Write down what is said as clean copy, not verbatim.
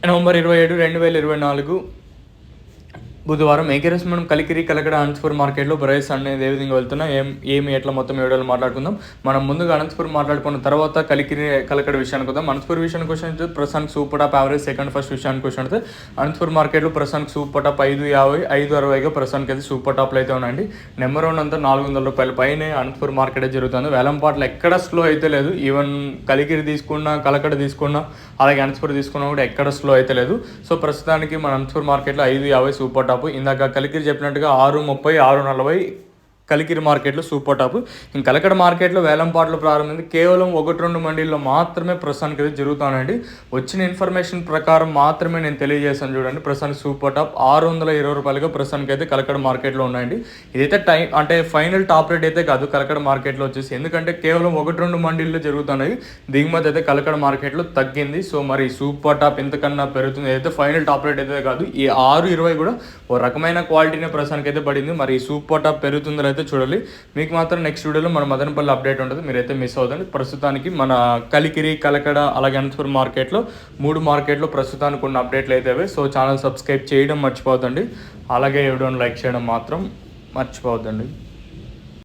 November 27, 2024 బుధవారం ఏకరస్ మనం కలికిరి కలకడ అనంతపురం మార్కెట్లో ప్రైస్ అనేది ఏ విధంగా వెళ్తున్నా ఏమి ఎట్లా మొత్తం వీడియోలో మాట్లాడుకుందాం. మనం ముందుగా అనంతపురం మాట్లాడుకున్న తర్వాత కలికిరి కలకడ విషయానికి వద్దాం. అనంతపురం విషయానికి క్వశ్చన్ అయితే ప్రస్తుతానికి super top average second first విషయానికి క్వశ్చన్ అయితే అనంతపురం మార్కెట్లో ప్రస్తుతానికి సూపర్ టాప్ 550, 560గా ప్రస్తుతానికి అయితే సూపర్ టాప్లో అయితే ఉన్నాయండి. నెంబర్ 1 అంతా 400 రూపాయల పైనే అనంతపురం మార్కెట్ జరుగుతుంది. వేలంపాట్లు ఎక్కడ స్లో అయితే లేదు. ఈవెన్ కలికిరి తీసుకున్నా, కలకడ తీసుకున్నా, అలాగే అనంతపురం తీసుకున్నా కూడా ఎక్కడ స్లో అయితే లేదు. సో ప్రస్తుతానికి మన అనంతపురం మార్కెట్లో 550 సూపర్ టాప్. ఇందాక కలికిరి చెప్పినట్టుగా 630, 640 కలికిరి మార్కెట్లో సూపర్ టాప్. ఇంక కలకడ మార్కెట్లో వేలంపాట్లు ప్రారంభించి కేవలం 1-2 మండీల్లో మాత్రమే ప్రస్తుతానికి అయితే జరుగుతానండి. వచ్చిన ఇన్ఫర్మేషన్ ప్రకారం మాత్రమే నేను తెలియజేస్తాను చూడండి. ప్రస్తుతానికి సూపర్ టాప్ 620 రూపాయలుగా ప్రస్తుతానికి అయితే కలకడ మార్కెట్లో ఉన్నాయండి. ఇదైతే అంటే ఫైనల్ టాప్ రేట్ అయితే కాదు కలకడ మార్కెట్లో వచ్చేసి, ఎందుకంటే కేవలం 1-2 మండీల్లో జరుగుతున్నాయి. దిగుమతి అయితే కలకడ మార్కెట్లో తగ్గింది. సో మరి సూపర్ టాప్ ఎంతకన్నా పెరుగుతుంది. అయితే ఫైనల్ టాప్ రేట్ అయితే కాదు. ఈ 620 కూడా ఓ రకమైన క్వాలిటీనే ప్రస్తుతానికి అయితే పడింది. మరి ఈ సూపర్ టాప్ పెరుగుతుందని అయితే చూడాలి. మీకు మాత్రం నెక్స్ట్ వీడియోలో మన మదనపల్లి అప్డేట్ ఉంటుంది, మీరైతే మిస్ అవుతుంది. ప్రస్తుతానికి మన కలికిరి, కలకడ, అలాగే అనంతపురం మార్కెట్లో 3 మార్కెట్లో ప్రస్తుతానికి ఉన్న అప్డేట్లు అయితే అవి. సో ఛానల్ సబ్స్క్రైబ్ చేయడం మర్చిపోవద్దండి. అలాగే వీడియోని లైక్ చేయడం మాత్రం మర్చిపోవద్దండి.